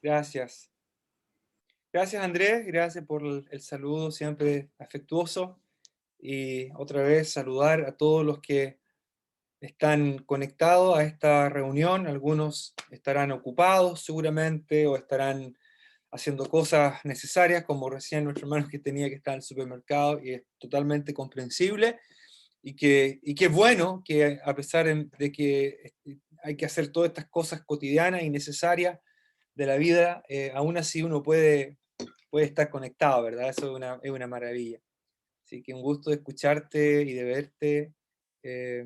Gracias. Gracias, Andrés. Gracias por el saludo siempre afectuoso. Y otra vez saludar a todos los que están conectados a esta reunión. Algunos estarán ocupados seguramente o estarán haciendo cosas necesarias, como recién nuestro hermano que tenía que estar en el supermercado, y es totalmente comprensible. Y que bueno que a pesar de que hay que hacer todas estas cosas cotidianas y necesarias de la vida, aún así uno puede estar conectado, ¿verdad? Eso es una maravilla. Así que un gusto de escucharte y de verte, eh,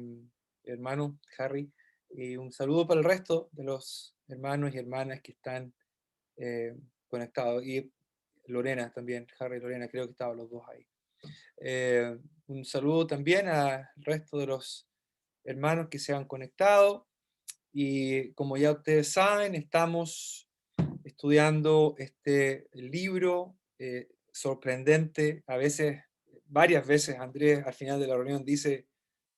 hermano Harry, y un saludo para el resto de los hermanos y hermanas que están eh, conectados. Y Lorena también, Harry y Lorena, creo que estaban los dos ahí. Eh, un saludo también al resto de los hermanos que se han conectado. Y como ya ustedes saben, estamos estudiando este libro sorprendente. A veces, varias veces, Andrés al final de la reunión dice,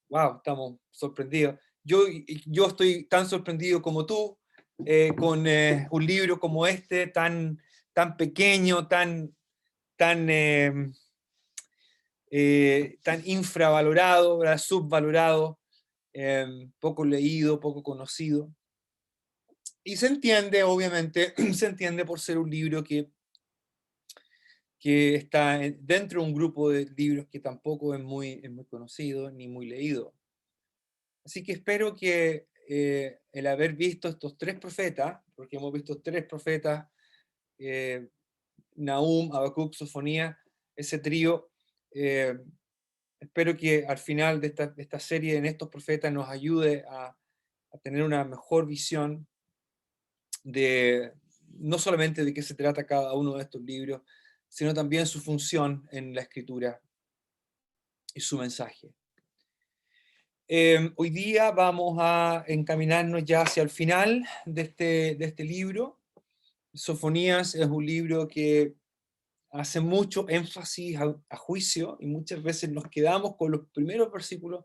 wow, estamos sorprendidos. Yo estoy tan sorprendido como tú con un libro como este, tan pequeño, tan infravalorado, ¿verdad? Subvalorado, poco leído, poco conocido. Y se entiende, obviamente, se entiende por ser un libro que está dentro de un grupo de libros que tampoco es muy conocido ni muy leído. Así que espero que el haber visto estos tres profetas, porque hemos visto tres profetas, eh, Nahum, Habacuc, Sofonía, ese trío, eh, espero que al final de esta serie en estos profetas nos ayude a tener una mejor visión de no solamente de qué se trata cada uno de estos libros, sino también su función en la escritura y su mensaje. Hoy día vamos a encaminarnos ya hacia el final de este libro. Sofonías es un libro que hace mucho énfasis a juicio y muchas veces nos quedamos con los primeros versículos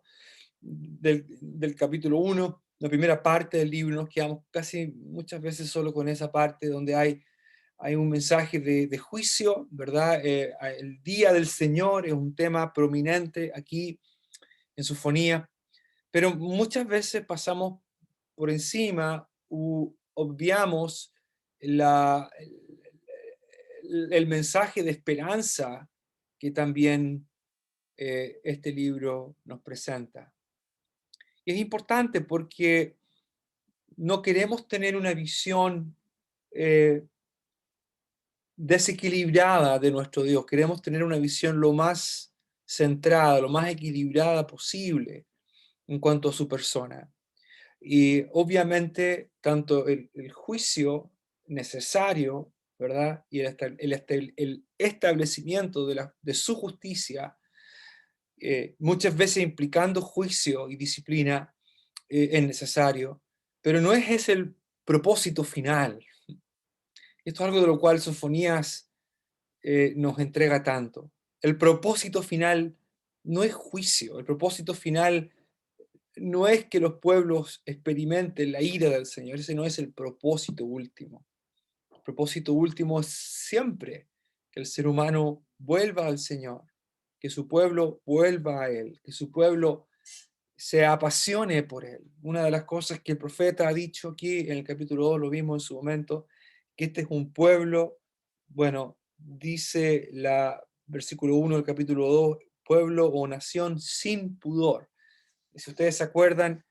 del capítulo 1, la primera parte del libro, nos quedamos casi muchas veces solo con esa parte donde hay un mensaje de juicio, ¿verdad? El día del Señor es un tema prominente aquí en Sofonía, pero muchas veces pasamos por encima u obviamos el mensaje de esperanza que también este libro nos presenta. Y es importante porque no queremos tener una visión eh, desequilibrada de nuestro Dios, queremos tener una visión lo más centrada, lo más equilibrada posible en cuanto a su persona. Y obviamente tanto el juicio necesario, ¿verdad? Y el establecimiento de su justicia, muchas veces implicando juicio y disciplina, es necesario, pero no es ese el propósito final. Esto es algo de lo cual Sofonías nos entrega tanto. El propósito final no es juicio, el propósito final no es que los pueblos experimenten la ira del Señor, ese no es el propósito último. El propósito último es siempre que el ser humano vuelva al Señor, que su pueblo vuelva a Él, que su pueblo se apasione por Él. Una de las cosas que el profeta ha dicho aquí en el capítulo 2, lo vimos en su momento, que este es un pueblo, bueno, dice la versículo 1 del capítulo 2, pueblo o nación sin pudor. Y si ustedes se acuerdan,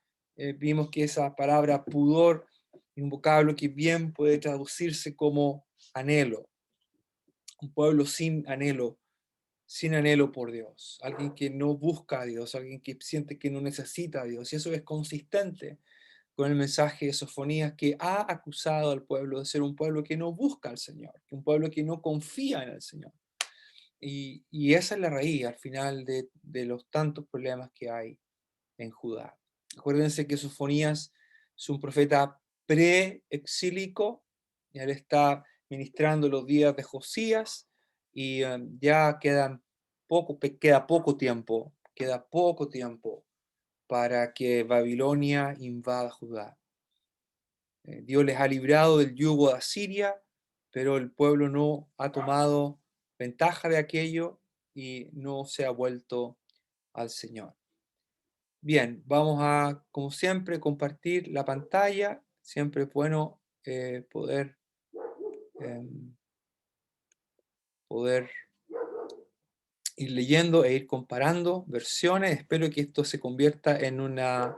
vimos que esa palabra pudor es un vocablo que bien puede traducirse como anhelo, un pueblo sin anhelo por Dios, alguien que no busca a Dios, alguien que siente que no necesita a Dios. Y eso es consistente con el mensaje de Sofonías, que ha acusado al pueblo de ser un pueblo que no busca al Señor, un pueblo que no confía en el Señor. Y esa es la raíz al final de los tantos problemas que hay en Judá. Acuérdense que Sofonías es un profeta pre-exílico, y él está ministrando los días de Josías, y ya queda poco tiempo para que Babilonia invada Judá. Dios les ha librado del yugo de Asiria, pero el pueblo no ha tomado ventaja de aquello y no se ha vuelto al Señor. Bien, vamos a, como siempre, compartir la pantalla. Siempre es bueno poder, em, poder ir leyendo e ir comparando versiones. Espero que esto se convierta en una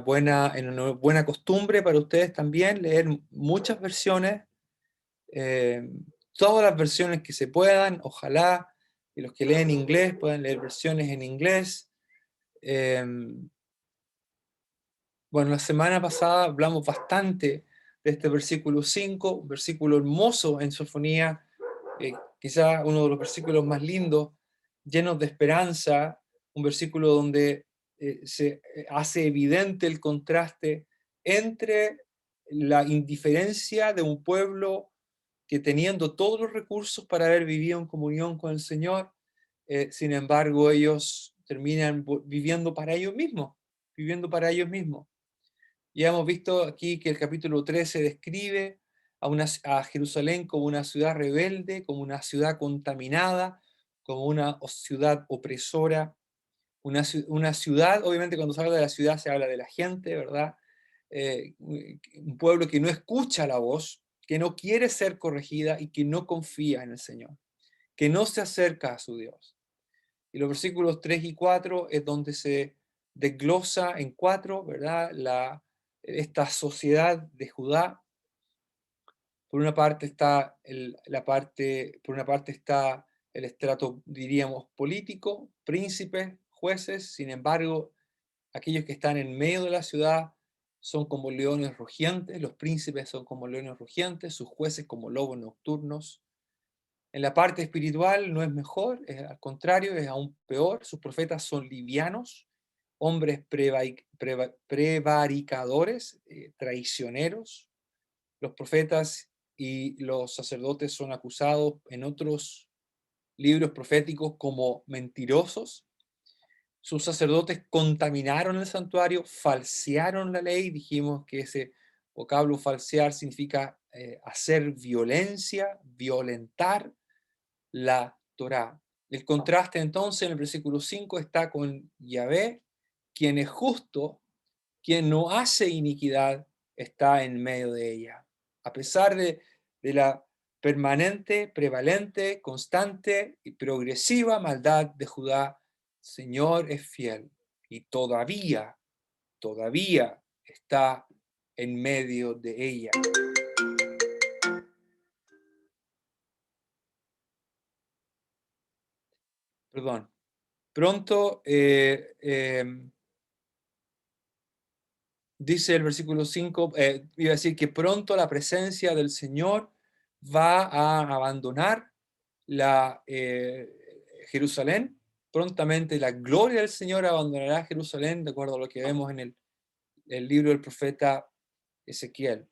buena costumbre para ustedes también, leer muchas versiones, eh, todas las versiones que se puedan. Ojalá que los que leen inglés puedan leer versiones en inglés. Eh, bueno, la semana pasada hablamos bastante de este versículo 5, un versículo hermoso en Sofonía, quizá uno de los versículos más lindos, llenos de esperanza, un versículo donde se hace evidente el contraste entre la indiferencia de un pueblo que teniendo todos los recursos para haber vivido en comunión con el Señor, sin embargo ellos terminan viviendo para ellos mismos, viviendo para ellos mismos. Ya hemos visto aquí que el capítulo 13 describe a Jerusalén como una ciudad rebelde, como una ciudad contaminada, como una ciudad opresora, una ciudad, obviamente cuando se habla de la ciudad se habla de la gente, ¿verdad? Un pueblo que no escucha la voz, que no quiere ser corregida y que no confía en el Señor, que no se acerca a su Dios. Y los versículos 3 y 4 es donde se desglosa en cuatro, ¿verdad? Esta sociedad de Judá. Por una parte está por una parte está el estrato, diríamos, político, príncipes, jueces. Sin embargo, aquellos que están en medio de la ciudad son como leones rugientes, los príncipes son como leones rugientes, sus jueces como lobos nocturnos. En la parte espiritual no es mejor, al contrario, es aún peor. Sus profetas son livianos, hombres prevaricadores, traicioneros. Los profetas y los sacerdotes son acusados en otros libros proféticos como mentirosos. Sus sacerdotes contaminaron el santuario, falsearon la ley. Dijimos que ese vocablo falsear significa hacer violencia, violentar la Torá. El contraste entonces en el versículo 5 está con Yahvé, quien es justo, quien no hace iniquidad, está en medio de ella. A pesar de la permanente, prevalente, constante y progresiva maldad de Judá, Señor es fiel y todavía está en medio de ella. Perdón. Pronto, dice el versículo 5, iba a decir que pronto la presencia del Señor va a abandonar Jerusalén. Prontamente la gloria del Señor abandonará Jerusalén, de acuerdo a lo que vemos en el libro del profeta Ezequiel.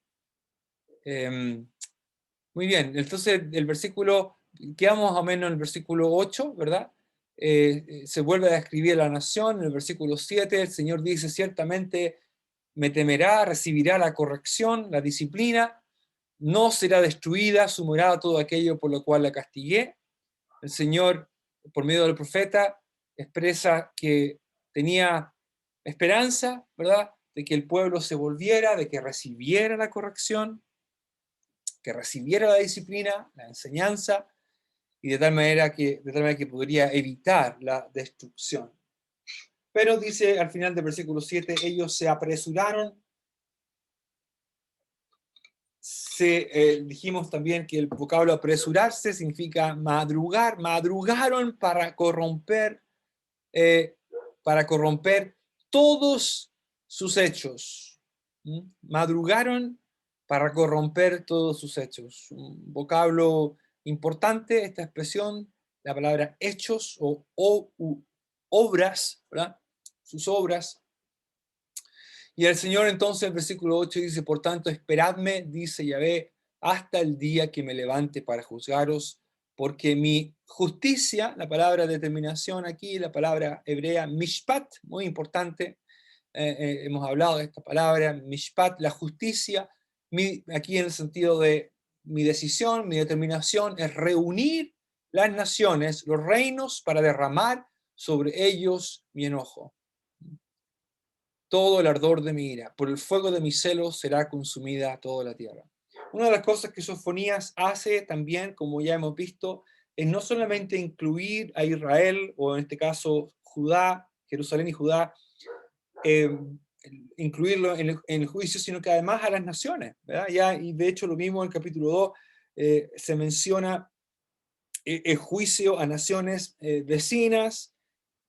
Muy bien, entonces el versículo, quedamos más o menos en el versículo 8, ¿verdad? Se vuelve a describir la nación. En el versículo 7 el Señor dice: ciertamente me temerá, recibirá la corrección, la disciplina, no será destruida su morada, todo aquello por lo cual la castigué. El Señor, por medio del profeta, expresa que tenía esperanza, ¿verdad?, de que el pueblo se volviera, de que recibiera la corrección, que recibiera la disciplina, la enseñanza, y de tal manera que podría evitar la destrucción. Pero dice al final del versículo 7, ellos se apresuraron. Dijimos también que el vocablo apresurarse significa madrugar, madrugaron eh, para corromper todos sus hechos. Madrugaron para corromper todos sus hechos. Un vocablo importante, esta expresión, la palabra hechos o obras, ¿verdad? Sus obras. Y el Señor entonces, el versículo 8 dice: por tanto, esperadme, dice Yahvé, hasta el día que me levante para juzgaros, porque mi justicia, la palabra determinación aquí, la palabra hebrea mishpat, muy importante, hemos hablado de esta palabra, mishpat, la justicia, aquí en el sentido de mi decisión, mi determinación es reunir las naciones, los reinos, para derramar sobre ellos mi enojo. Todo el ardor de mi ira, por el fuego de mis celos será consumida toda la tierra. Una de las cosas que Sofonías hace también, como ya hemos visto, es no solamente incluir a Israel, o en este caso Judá, Jerusalén y Judá, eh, incluirlo en el juicio, sino que además a las naciones, ¿verdad? Ya, y de hecho lo mismo en el capítulo 2 se menciona el juicio a naciones vecinas,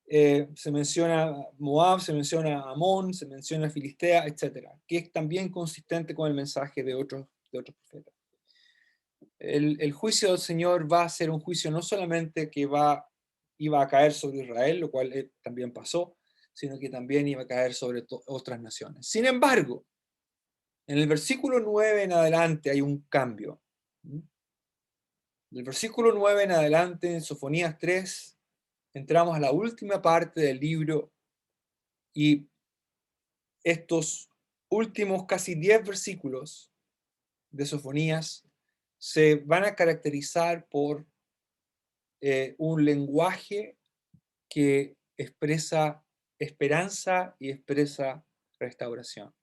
se menciona Moab, se menciona Amón, se menciona Filistea, etcétera, que es también consistente con el mensaje de otros profetas. El juicio del Señor va a ser un juicio no solamente que iba a caer sobre Israel, lo cual también pasó, sino que también iba a caer sobre otras naciones. Sin embargo, en el versículo 9 en adelante hay un cambio. Del versículo 9 en adelante, en Sofonías 3, entramos a la última parte del libro, y estos últimos casi 10 versículos de Sofonías se van a caracterizar por un lenguaje que expresa esperanza y expresa restauración.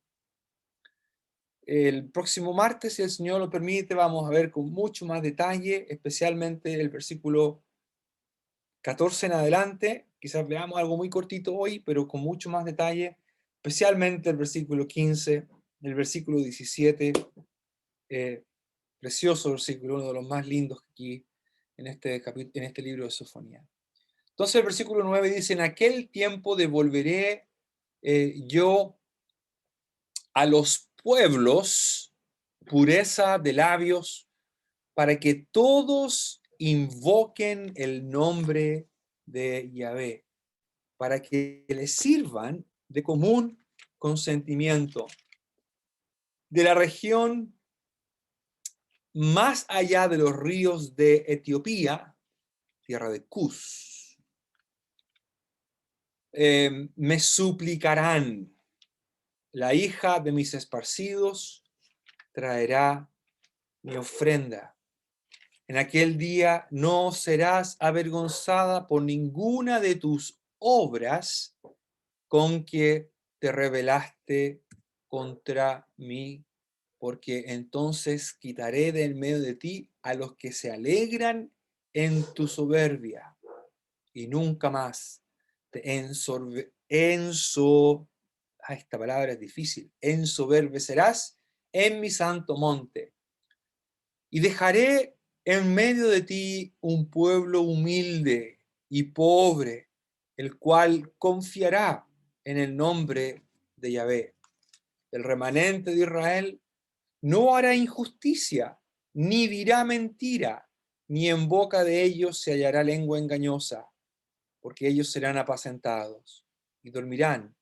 El próximo martes, si el Señor lo permite, vamos a ver con mucho más detalle, especialmente el versículo 14 en adelante. Quizás veamos algo muy cortito hoy, pero con mucho más detalle, especialmente el versículo 15, el versículo 17, precioso versículo, uno de los más lindos aquí en este libro de Sofonía. Entonces el versículo 9 dice: en aquel tiempo devolveré yo a los pueblos pureza de labios, para que todos invoquen el nombre de Yahvé, para que les sirvan de común consentimiento. De la región más allá de los ríos de Etiopía, tierra de Cus, me suplicarán. La hija de mis esparcidos traerá mi ofrenda. En aquel día no serás avergonzada por ninguna de tus obras con que te rebelaste contra mí, porque entonces quitaré de en medio de ti a los que se alegran en tu soberbia, y nunca más te esta palabra es difícil, ensoberbecerás en mi santo monte. Y dejaré en medio de ti un pueblo humilde y pobre, el cual confiará en el nombre de Yahvé. El remanente de Israel no hará injusticia, ni dirá mentira, ni en boca de ellos se hallará lengua engañosa, porque ellos serán apacentados y dormirán,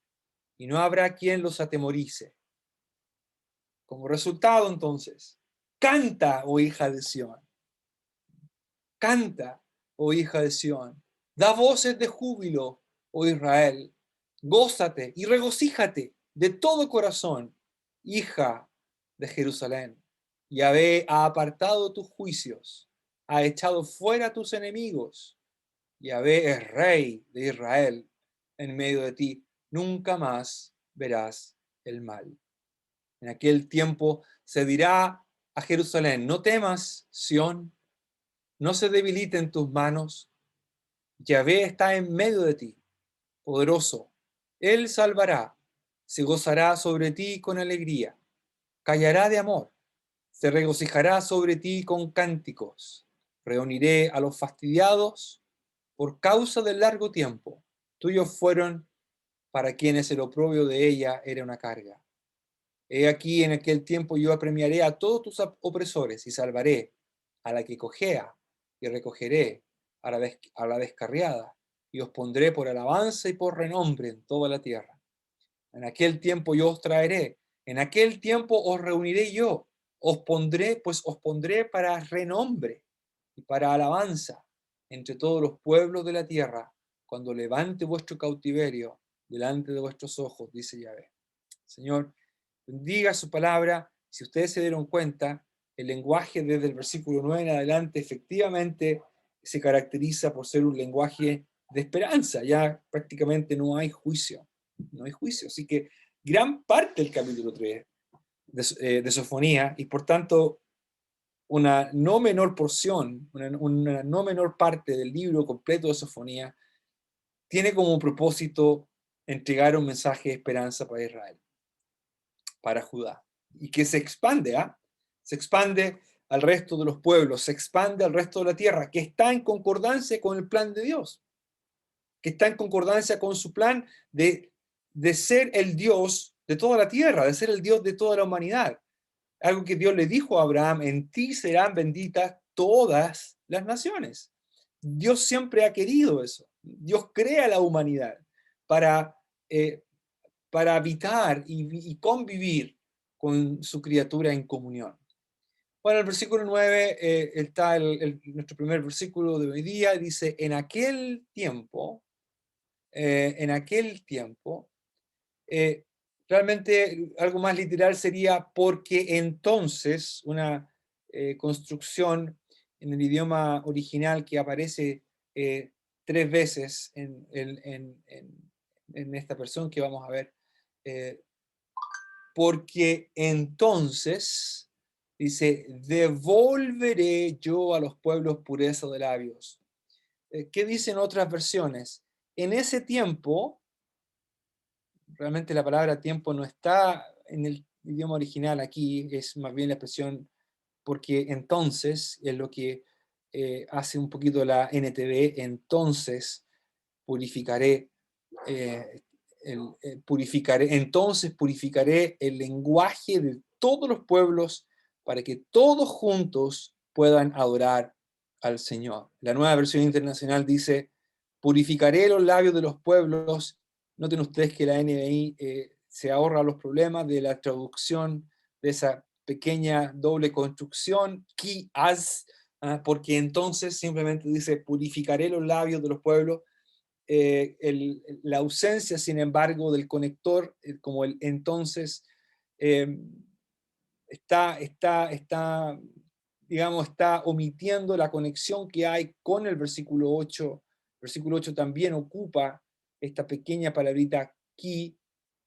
y no habrá quien los atemorice. Como resultado, entonces, canta, oh hija de Sión. Canta, oh hija de Sión. Da voces de júbilo, oh Israel. Gózate y regocíjate de todo corazón, hija de Jerusalén. Yahvé ha apartado tus juicios, ha echado fuera tus enemigos. Yahvé es rey de Israel en medio de ti. Nunca más verás el mal. En aquel tiempo se dirá a Jerusalén: no temas, Sión, no se debiliten tus manos. Yahvé está en medio de ti, poderoso. Él salvará, se gozará sobre ti con alegría, callará de amor, se regocijará sobre ti con cánticos. Reuniré a los fastidiados por causa del largo tiempo. Tuyos fueron para quienes el oprobio de ella era una carga. He aquí, en aquel tiempo yo apremiaré a todos tus opresores y salvaré a la que cojea, y recogeré a la descarriada, y os pondré por alabanza y por renombre en toda la tierra. En aquel tiempo yo os traeré, en aquel tiempo os reuniré yo, os pondré para renombre y para alabanza entre todos los pueblos de la tierra, cuando levante vuestro cautiverio delante de vuestros ojos, dice Yahvé. Señor, bendiga su palabra. Si ustedes se dieron cuenta, el lenguaje desde el versículo 9 en adelante efectivamente se caracteriza por ser un lenguaje de esperanza. Ya prácticamente no hay juicio, no hay juicio. Así que gran parte del capítulo 3 de Sofonía, y por tanto una no menor porción, una no menor parte del libro completo de Sofonía, tiene como propósito entregar un mensaje de esperanza para Israel, para Judá, y que se expande, ¿ah? Se expande al resto de los pueblos, se expande al resto de la tierra, que está en concordancia con el plan de Dios, que está en concordancia con su plan de ser el Dios de toda la tierra, de ser el Dios de toda la humanidad. Algo que Dios le dijo a Abraham: en ti serán benditas todas las naciones. Dios siempre ha querido eso. Dios crea la humanidad para, eh, para habitar y convivir con su criatura en comunión. Bueno, el versículo 9 está nuestro primer versículo de hoy día, dice: en aquel tiempo, eh, realmente algo más literal sería porque entonces, una construcción en el idioma original que aparece eh, tres veces en esta versión que vamos a ver. eh, Porque entonces, dice, devolveré yo a los pueblos pureza de labios. ¿Qué dicen otras versiones? En ese tiempo, realmente la palabra tiempo no está en el idioma original aquí, es más bien la expresión porque entonces, es lo que hace un poquito la NTV: entonces purificaré, entonces purificaré el lenguaje de todos los pueblos para que todos juntos puedan adorar al Señor. La Nueva Versión Internacional dice: purificaré los labios de los pueblos. Noten ustedes que la NBI se ahorra los problemas de la traducción de esa pequeña doble construcción, ki, as, porque entonces simplemente dice: purificaré los labios de los pueblos. La ausencia, sin embargo, del conector, como el entonces, eh, está, digamos, está omitiendo la conexión que hay con el versículo 8. El versículo 8 también ocupa esta pequeña palabrita ki,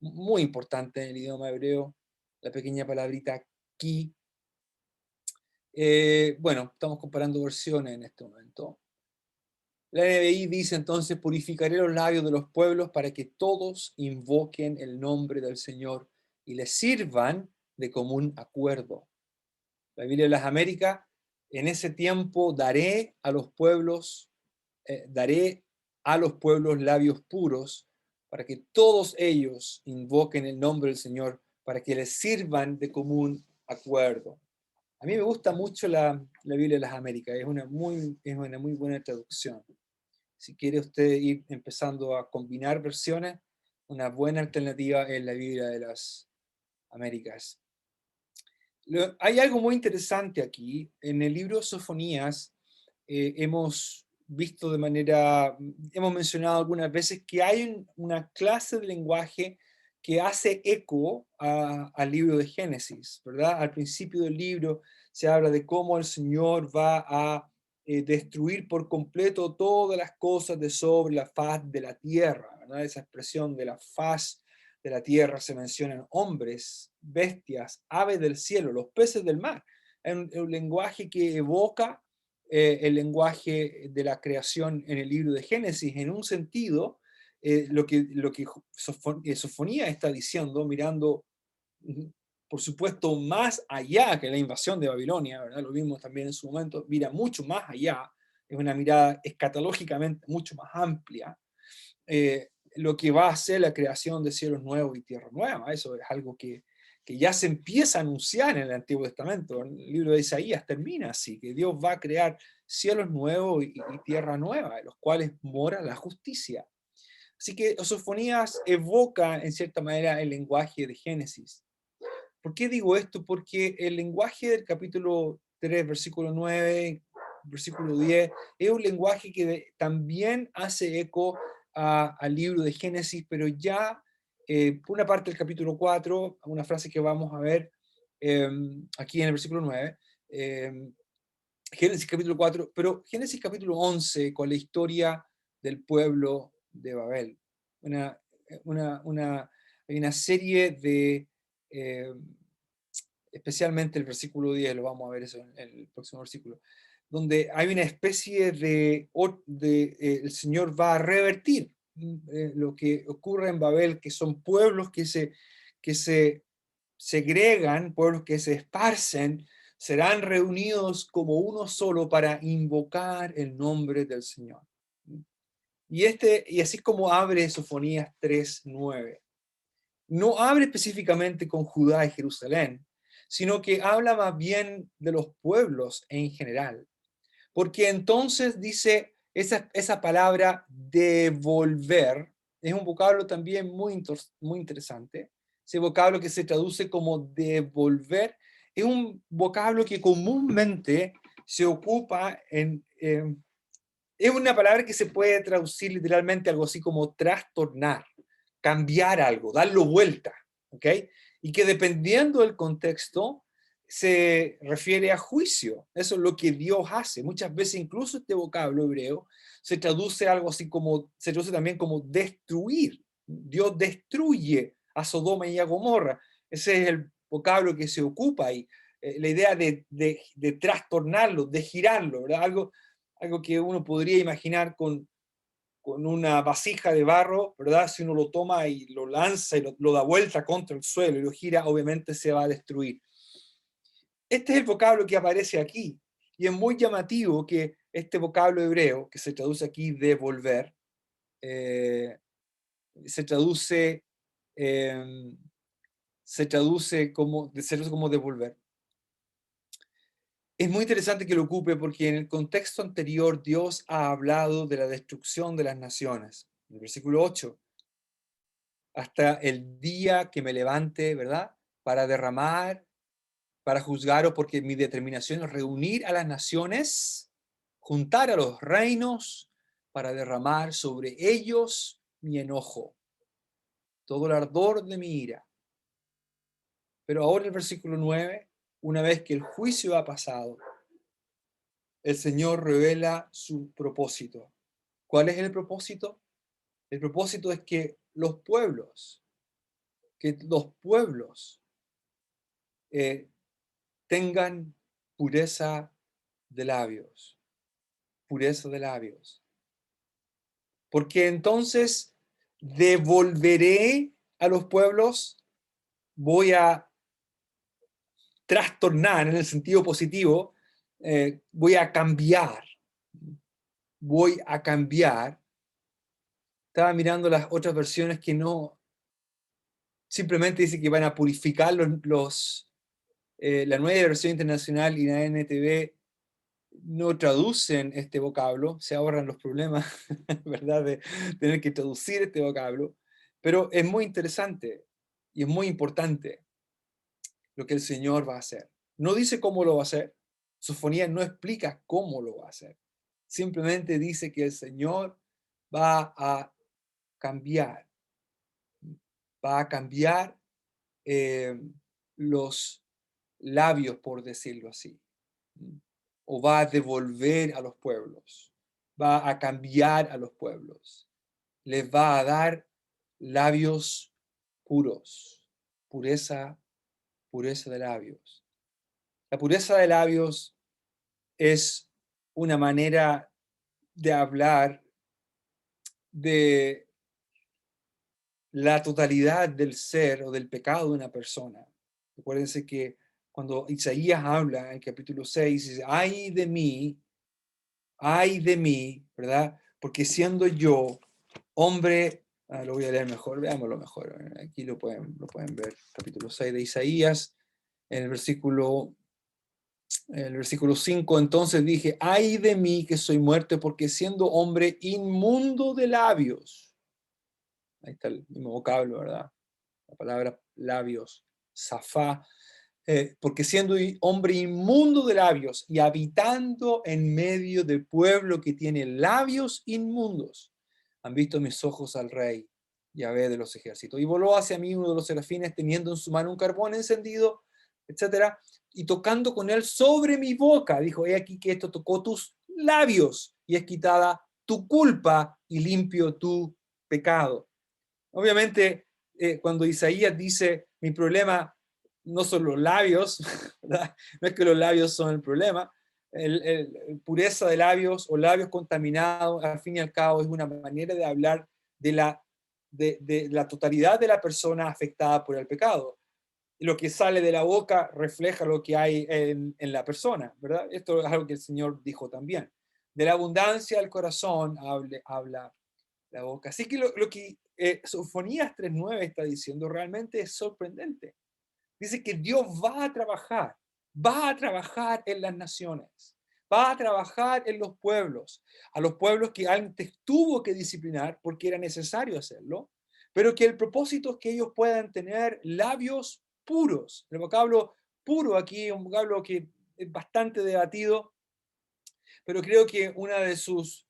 muy importante en el idioma hebreo, la pequeña palabrita ki. Bueno, estamos comparando versiones en este momento. La NBI dice entonces: purificaré los labios de los pueblos para que todos invoquen el nombre del Señor y le sirvan de común acuerdo. La Biblia de las Américas: en ese tiempo daré a los pueblos labios puros para que todos ellos invoquen el nombre del Señor, para que les sirvan de común acuerdo. A mí me gusta mucho la Biblia de las Américas, es una muy buena traducción. Si quiere usted ir empezando a combinar versiones, una buena alternativa es la Biblia de las Américas. Hay algo muy interesante aquí. En el libro Sofonías hemos visto hemos mencionado algunas veces que hay una clase de lenguaje que hace eco al libro de Génesis, ¿verdad? Al principio del libro se habla de cómo el Señor va a destruir por completo todas las cosas de sobre la faz de la tierra, ¿verdad? Esa expresión de la faz de la tierra se mencionan hombres, bestias, aves del cielo, los peces del mar. Es un lenguaje que evoca el lenguaje de la creación en el libro de Génesis. En un sentido, lo que Sofonía está diciendo, mirando, por supuesto, más allá que la invasión de Babilonia, ¿verdad? Lo vimos también en su momento, mira mucho más allá, es una mirada escatológicamente mucho más amplia. Lo que va a ser la creación de cielos nuevos y tierra nueva. Eso es algo que ya se empieza a anunciar en el Antiguo Testamento. El libro de Isaías termina así: que Dios va a crear cielos nuevos y tierra nueva, en los cuales mora la justicia. Así que Sofonías evoca en cierta manera el lenguaje de Génesis. ¿Por qué digo esto? Porque el lenguaje del capítulo 3, versículo 9, versículo 10, es un lenguaje que también hace eco al libro de Génesis, pero ya por una parte del capítulo 4, una frase que vamos a ver aquí en el versículo 9, eh, Génesis capítulo 4, pero Génesis capítulo 11 con la historia del pueblo de Babel. Una, hay una serie de, eh, especialmente el versículo 10, lo vamos a ver eso en el próximo versículo, donde hay una especie el Señor va a revertir lo que ocurre en Babel, que son pueblos que se segregan, pueblos que se esparcen, serán reunidos como uno solo para invocar el nombre del Señor. Y así como abre Sofonías 3:9. No abre específicamente con Judá y Jerusalén, sino que habla más bien de los pueblos en general. Porque entonces dice esa palabra devolver, es un vocablo también muy interesante. Ese vocablo que se traduce como devolver es un vocablo que comúnmente se ocupa es una palabra que se puede traducir literalmente algo así como trastornar, cambiar algo, darlo vuelta, ¿ok? Y que dependiendo del contexto se refiere a juicio. Eso es lo que Dios hace. Muchas veces incluso este vocablo hebreo se traduce algo así como, se traduce también como destruir. Dios destruye a Sodoma y a Gomorra. Ese es el vocablo que se ocupa ahí. La idea de trastornarlo, de girarlo, ¿verdad? Algo que uno podría imaginar con una vasija de barro, ¿verdad? Si uno lo toma y lo lanza y lo da vuelta contra el suelo y lo gira, obviamente se va a destruir. Este es el vocablo que aparece aquí. Y es muy llamativo que este vocablo hebreo, que se traduce aquí devolver, eh, se traduce, eh, se traduce como devolver. Es muy interesante que lo ocupe porque en el contexto anterior Dios ha hablado de la destrucción de las naciones. En el versículo 8, hasta el día que me levante, ¿verdad? Para derramar, para juzgaros, porque mi determinación es reunir a las naciones, juntar a los reinos, para derramar sobre ellos mi enojo, todo el ardor de mi ira. Pero ahora el versículo 9, una vez que el juicio ha pasado, el Señor revela su propósito. ¿Cuál es el propósito? El propósito es que los pueblos eh, tengan pureza de labios, pureza de labios. Porque entonces devolveré a los pueblos, voy a trastornar en el sentido positivo, voy a cambiar, voy a cambiar. Estaba mirando las otras versiones que no, simplemente dice que van a purificar la nueva versión internacional y la NTV no traducen este vocablo, se ahorran los problemas, ¿verdad? De tener que traducir este vocablo, pero es muy interesante y es muy importante lo que el Señor va a hacer. No dice cómo lo va a hacer, Sofonías no explica cómo lo va a hacer, simplemente dice que el Señor va a cambiar, va a cambiar eh, los labios, por decirlo así, o va a devolver a los pueblos, va a cambiar a los pueblos, les va a dar labios puros, pureza, pureza de labios. La pureza de labios es una manera de hablar de la totalidad del ser o del pecado de una persona. Acuérdense que cuando Isaías habla en capítulo 6, dice, ay de mí, ¿verdad? Porque siendo yo hombre, lo voy a leer mejor, veámoslo mejor, aquí lo pueden ver, capítulo 6 de Isaías, en el versículo 5, entonces dije, ay de mí que soy muerto, porque siendo hombre inmundo de labios, ahí está el mismo vocablo, ¿verdad? La palabra labios, zafá, porque siendo hombre inmundo de labios y habitando en medio del pueblo que tiene labios inmundos, han visto mis ojos al rey, Yahvé de los ejércitos. Y voló hacia mí uno de los serafines teniendo en su mano un carbón encendido, etcétera, y tocando con él sobre mi boca, dijo, he aquí que esto tocó tus labios y es quitada tu culpa y limpio tu pecado. Obviamente, cuando Isaías dice, mi problema no son los labios, ¿verdad? No es que los labios son el problema, pureza de labios o labios contaminados, al fin y al cabo, es una manera de hablar de la totalidad de la persona afectada por el pecado. Lo que sale de la boca refleja lo que hay en la persona, ¿verdad? Esto es algo que el Señor dijo también. De la abundancia del corazón habla la boca. Así que lo que Sofonías 3:9 está diciendo realmente es sorprendente. Dice que Dios va a trabajar en las naciones, va a trabajar en los pueblos, a los pueblos que antes tuvo que disciplinar porque era necesario hacerlo, pero que el propósito es que ellos puedan tener labios puros. El vocablo puro aquí es un vocablo que es bastante debatido, pero creo que una de sus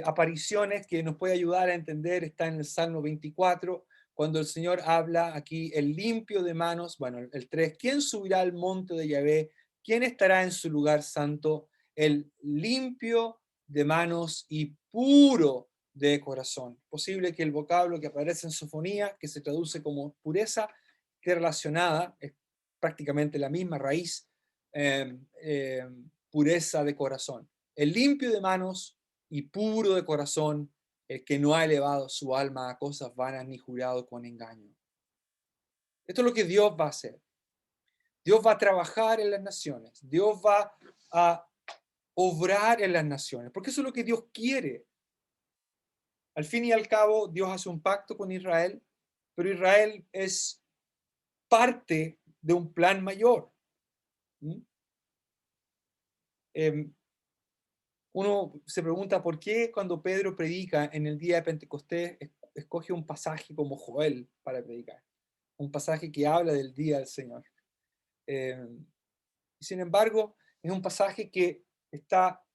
apariciones que nos puede ayudar a entender está en el Salmo 24, cuando el Señor habla aquí, el limpio de manos, bueno, el 3, ¿quién subirá al monte de Yahvé? ¿Quién estará en su lugar santo? El limpio de manos y puro de corazón. Posible que el vocablo que aparece en Sofonía, que se traduce como pureza, esté relacionada, es prácticamente la misma raíz, pureza de corazón. El limpio de manos y puro de corazón, el que no ha elevado su alma a cosas vanas ni jurado con engaño. Esto es lo que Dios va a hacer. Dios va a trabajar en las naciones. Dios va a obrar en las naciones, porque eso es lo que Dios quiere. Al fin y al cabo, Dios hace un pacto con Israel, pero Israel es parte de un plan mayor. Uno se pregunta por qué cuando Pedro predica en el día de Pentecostés escoge un pasaje como Joel para predicar, un pasaje que habla del día del Señor. Sin embargo, es un pasaje que está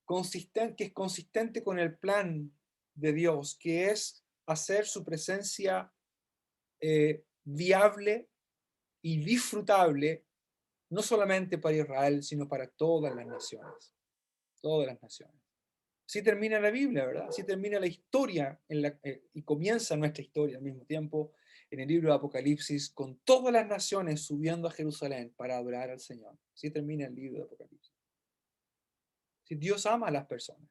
consistente, que es consistente con el plan de Dios, que es hacer su presencia viable y disfrutable, no solamente para Israel, sino para todas las naciones. Todas las naciones. Así termina la Biblia, ¿verdad? Así termina la historia y comienza nuestra historia al mismo tiempo en el libro de Apocalipsis con todas las naciones subiendo a Jerusalén para adorar al Señor. Así termina el libro de Apocalipsis. Si Dios ama a las personas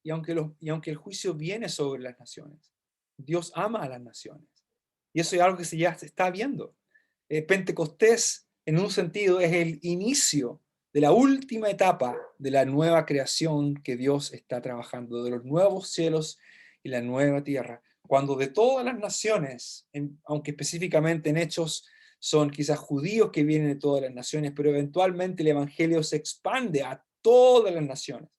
y aunque el juicio viene sobre las naciones, Dios ama a las naciones. Y eso es algo que ya se está viendo. Pentecostés, en un sentido, es el inicio de la última etapa de la nueva creación que Dios está trabajando, de los nuevos cielos y la nueva tierra. Cuando de todas las naciones, aunque específicamente en Hechos son quizás judíos que vienen de todas las naciones, pero eventualmente el evangelio se expande a todas las naciones.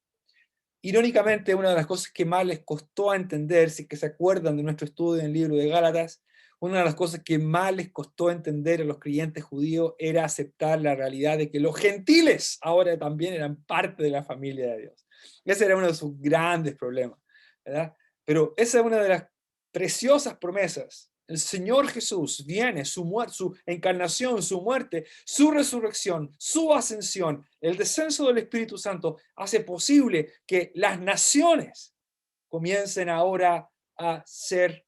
Irónicamente, una de las cosas que más les costó a entender, si que se acuerdan de nuestro estudio en el libro de Gálatas, una de las cosas que más les costó entender a los creyentes judíos era aceptar la realidad de que los gentiles ahora también eran parte de la familia de Dios. Ese era uno de sus grandes problemas, ¿verdad? Pero esa es una de las preciosas promesas. El Señor Jesús viene, su encarnación, su muerte, su resurrección, su ascensión, el descenso del Espíritu Santo hace posible que las naciones comiencen ahora a ser,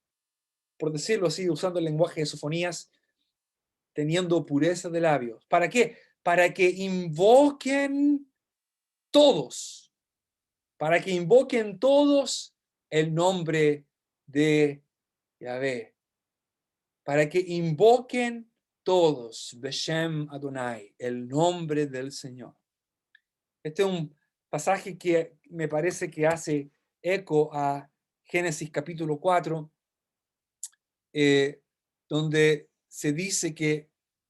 por decirlo así, usando el lenguaje de Sofonías, teniendo pureza de labios. ¿Para qué? Para que invoquen todos, para que invoquen todos el nombre de Yahvé, para que invoquen todos Beshem Adonai, el nombre del Señor. Este es un pasaje que me parece que hace eco a Génesis capítulo 4, donde se dice que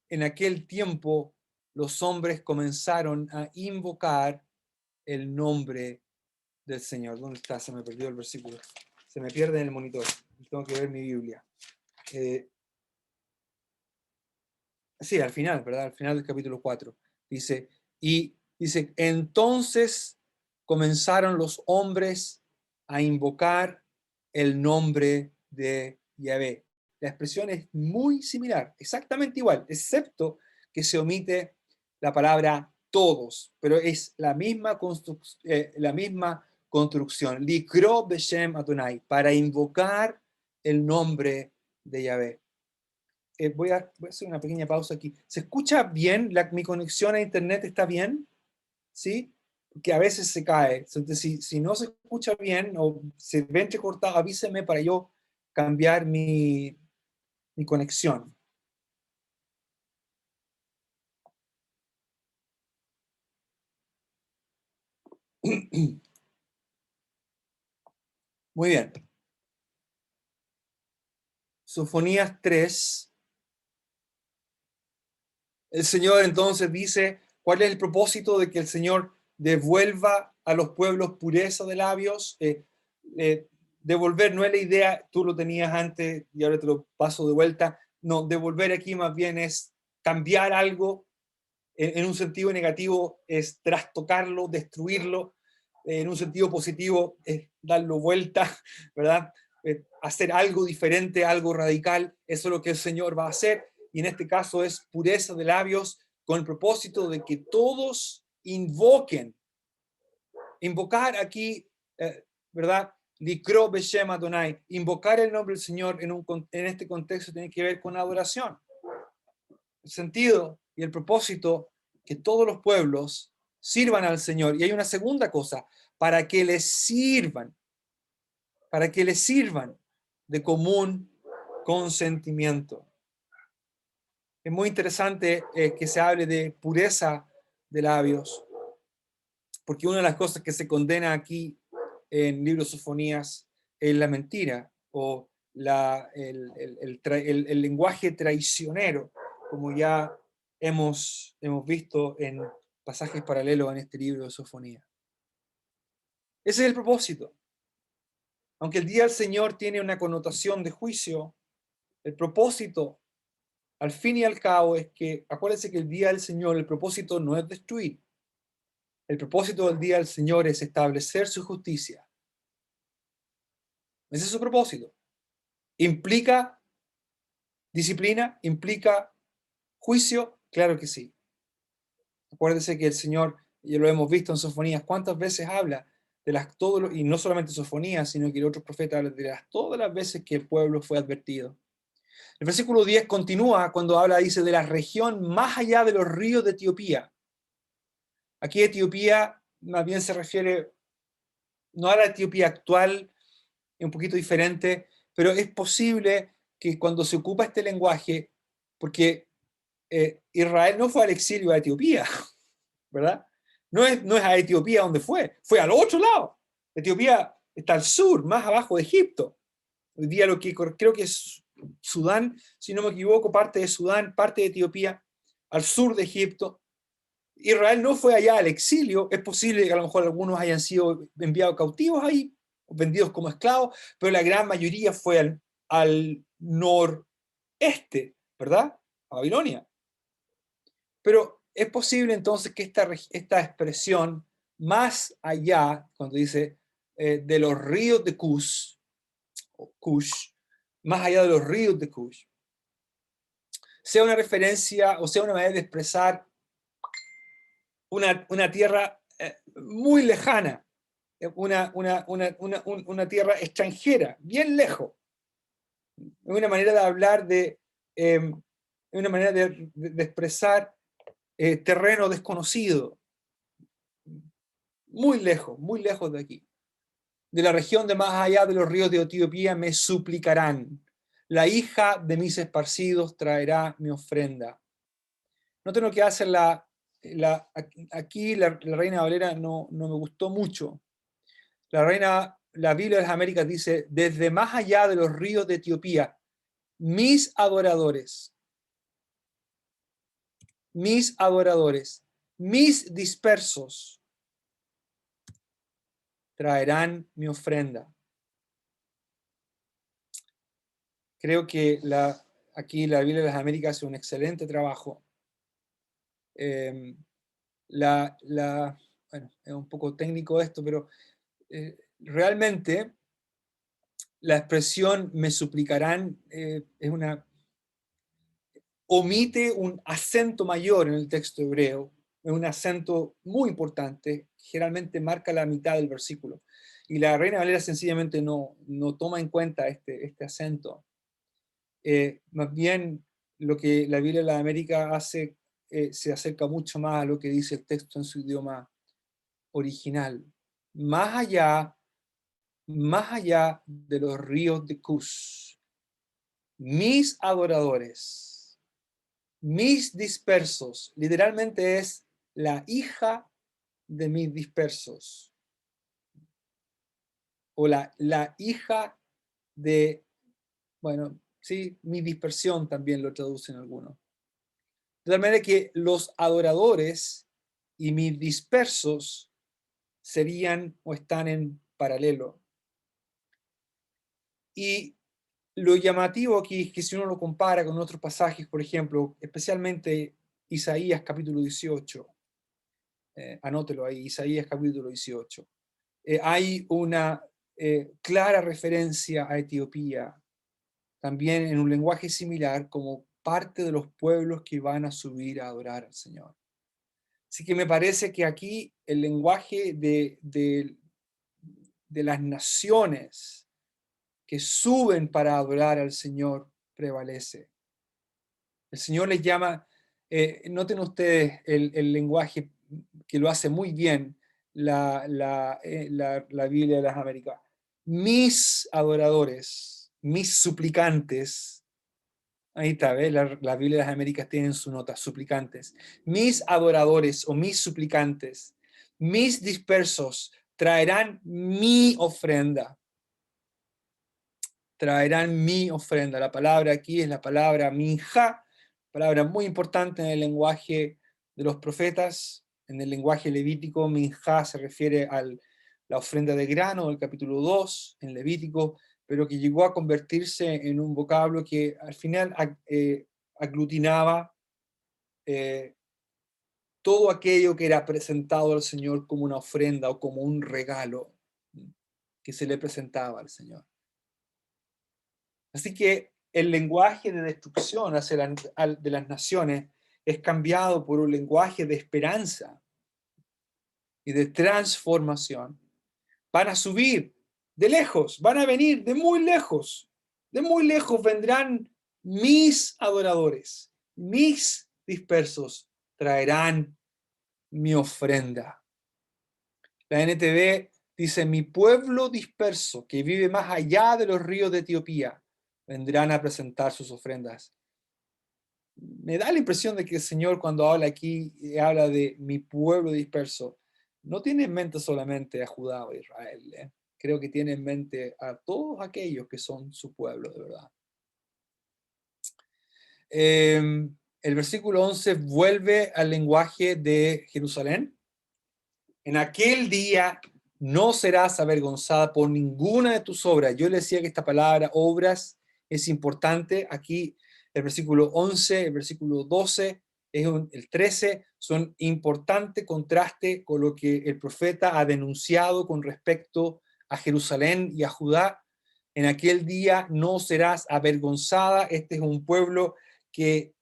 en aquel tiempo los hombres comenzaron a invocar el nombre del Señor. ¿Dónde está? Se me perdió el versículo. Se me pierde en el monitor. Tengo que ver mi Biblia. Sí, al final, ¿verdad? Al final del capítulo 4. Dice, entonces comenzaron los hombres a invocar el nombre de Yahvé. La expresión es muy similar, exactamente igual, excepto que se omite la palabra todos, pero es la misma construcción. Likro Beshem Adonai, para invocar el nombre de Yahvé. Voy a hacer una pequeña pausa aquí. ¿Se escucha bien? ¿Mi conexión a internet está bien? ¿Sí? Que a veces se cae. Entonces, si no se escucha bien o se ve entrecortado, avíseme para yo cambiar mi conexión. Muy bien. Sofonías 3. El Señor entonces dice, ¿cuál es el propósito de que el Señor devuelva a los pueblos pureza de labios? Devolver no es la idea, tú lo tenías antes y ahora te lo paso de vuelta. No, devolver aquí más bien es cambiar algo en un sentido negativo, es trastocarlo, destruirlo. En un sentido positivo es darlo vuelta, ¿verdad? Hacer algo diferente, algo radical. Eso es lo que el Señor va a hacer. Y en este caso es pureza de labios con el propósito de que todos invoquen. Invocar aquí, ¿verdad? Likro Beshem Adonai. Invocar el nombre del Señor en este contexto tiene que ver con adoración. El sentido y el propósito que todos los pueblos sirvan al Señor. Y hay una segunda cosa, para que les sirvan de común consentimiento. Es muy interesante que se hable de pureza de labios, porque una de las cosas que se condena aquí en el libro de Sofonías es la mentira o el lenguaje traicionero, como ya hemos visto en pasajes paralelos en este libro de Sofonías. Ese es el propósito. Aunque el día del Señor tiene una connotación de juicio, el propósito, al fin y al cabo, es que, acuérdense que el día del Señor, el propósito no es destruir. El propósito del día del Señor es establecer su justicia. Ese es su propósito. ¿Implica disciplina? ¿Implica juicio? Claro que sí. Acuérdense que el Señor, ya lo hemos visto en Sofonías, ¿cuántas veces habla de y no solamente Sofonías, sino que el otro profeta habla de todas las veces que el pueblo fue advertido? El versículo 10 continúa cuando habla, dice, de la región más allá de los ríos de Etiopía. Aquí Etiopía más bien se refiere no a la Etiopía actual, es un poquito diferente, pero es posible que cuando se ocupa este lenguaje, porque Israel no fue al exilio a Etiopía, ¿verdad? No es a Etiopía donde fue al otro lado. Etiopía está al sur, más abajo de Egipto. Hoy día lo que creo que es Sudán, si no me equivoco, parte de Sudán, parte de Etiopía, al sur de Egipto. Israel no fue allá al exilio, es posible que a lo mejor algunos hayan sido enviados cautivos ahí, vendidos como esclavos, pero la gran mayoría fue al noreste, ¿verdad? A Babilonia. Pero es posible entonces que esta expresión, más allá, cuando dice de los ríos de Cush, más allá de los ríos de Cush, sea una referencia o sea una manera de expresar una tierra muy lejana, una tierra extranjera, bien lejos. Es una manera de hablar una manera de expresar terreno desconocido, muy lejos de aquí. De la región de más allá de los ríos de Etiopía me suplicarán. La hija de mis esparcidos traerá mi ofrenda. Noten lo que hace aquí la Reina Valera no me gustó mucho. La Biblia de las Américas dice, desde más allá de los ríos de Etiopía, mis adoradores, mis dispersos, traerán mi ofrenda. Creo que aquí la Biblia de las Américas hace un excelente trabajo. Bueno, es un poco técnico esto, pero realmente la expresión me suplicarán es omite un acento mayor en el texto hebreo, un acento muy importante, generalmente marca la mitad del versículo. Y la Reina Valera sencillamente no toma en cuenta este acento. Más bien, lo que la Biblia de la América hace se acerca mucho más a lo que dice el texto en su idioma original. Más allá, más allá de los ríos de Cus, mis adoradores, mis dispersos, literalmente es la hija de mis dispersos, o la hija de, bueno, sí, mi dispersión también lo traducen algunos. De tal manera que los adoradores y mis dispersos serían o están en paralelo. Y lo llamativo aquí es que si uno lo compara con otros pasajes, por ejemplo, especialmente Isaías capítulo 18, anótelo ahí, Isaías capítulo 18, hay una clara referencia a Etiopía, también en un lenguaje similar como parte de los pueblos que van a subir a adorar al Señor. Así que me parece que aquí el lenguaje de las naciones que suben para adorar al Señor prevalece. El Señor les llama, noten ustedes el lenguaje que lo hace muy bien la Biblia de las Américas. Mis adoradores, mis suplicantes, ahí está, ¿ves? La Biblia de las Américas tienen su nota, suplicantes. Mis adoradores o mis suplicantes, mis dispersos, traerán mi ofrenda. Traerán mi ofrenda. La palabra aquí es la palabra minja, palabra muy importante en el lenguaje de los profetas. En el lenguaje levítico, minja se refiere a la ofrenda de grano del capítulo 2 en Levítico, pero que llegó a convertirse en un vocablo que al final aglutinaba todo aquello que era presentado al Señor como una ofrenda o como un regalo que se le presentaba al Señor. Así que el lenguaje de destrucción de las naciones es cambiado por un lenguaje de esperanza y de transformación. Van a subir de lejos, van a venir de muy lejos vendrán mis adoradores, mis dispersos, traerán mi ofrenda. La NTV dice, mi pueblo disperso que vive más allá de los ríos de Etiopía, vendrán a presentar sus ofrendas. Me da la impresión de que el Señor cuando habla aquí, habla de mi pueblo disperso, no tiene en mente solamente a Judá o a Israel. Creo que tiene en mente a todos aquellos que son su pueblo de verdad. El versículo 11 vuelve al lenguaje de Jerusalén. En aquel día no serás avergonzada por ninguna de tus obras. Yo le decía que esta palabra obras es importante. Aquí el versículo 11, el versículo 12, el 13 son importante contraste con lo que el profeta ha denunciado con respecto a Jerusalén y a Judá. En aquel día no serás avergonzada. Este es un pueblo que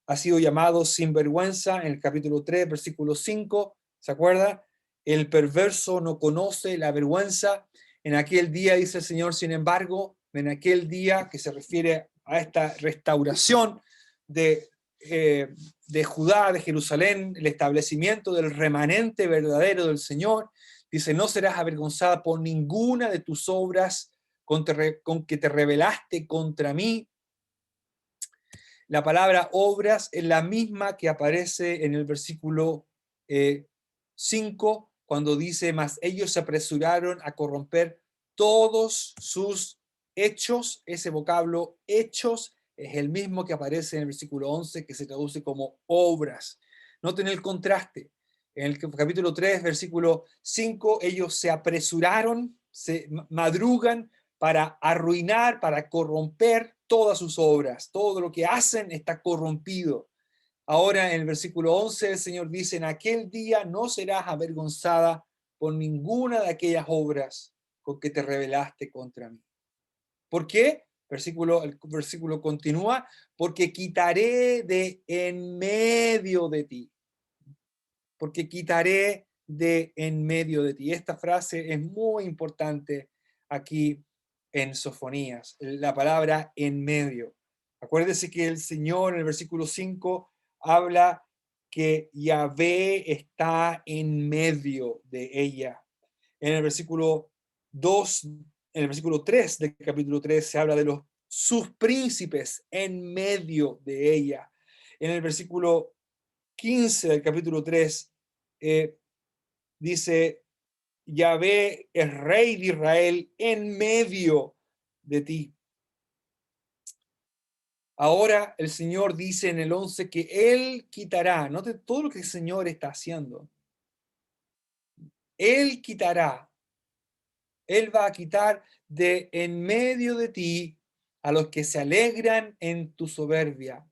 ha sido llamado sin vergüenza en el capítulo 3, versículo 5. ¿Se acuerda? El perverso no conoce la vergüenza. En aquel día, dice el Señor, sin embargo, en aquel día que se refiere a esta restauración de Judá, de Jerusalén, el establecimiento del remanente verdadero del Señor, dice, no serás avergonzada por ninguna de tus obras con que te rebelaste contra mí. La palabra obras es la misma que aparece en el versículo 5, cuando dice, mas ellos se apresuraron a corromper todos sus hechos. Ese vocablo hechos es el mismo que aparece en el versículo 11, que se traduce como obras. Noten el contraste. En el capítulo 3, versículo 5, ellos se apresuraron, se madrugan para arruinar, para corromper todas sus obras. Todo lo que hacen está corrompido. Ahora en el versículo 11 el Señor dice, en aquel día no serás avergonzada por ninguna de aquellas obras con que te rebelaste contra mí. ¿Por qué? El versículo continúa, porque quitaré de en medio de ti. Porque quitaré de en medio de ti. Esta frase es muy importante aquí en Sofonías, la palabra en medio. Acuérdese que el Señor en el versículo 5 habla que Yahvé está en medio de ella. En el versículo 2, en el versículo 3 del capítulo 3 se habla de sus príncipes en medio de ella. En el versículo 15 del capítulo 3 dice, Yahvé es rey de Israel en medio de ti. Ahora el Señor dice en el 11 que Él quitará, note todo lo que el Señor está haciendo. Él quitará, Él va a quitar de en medio de ti a los que se alegran en tu soberbia.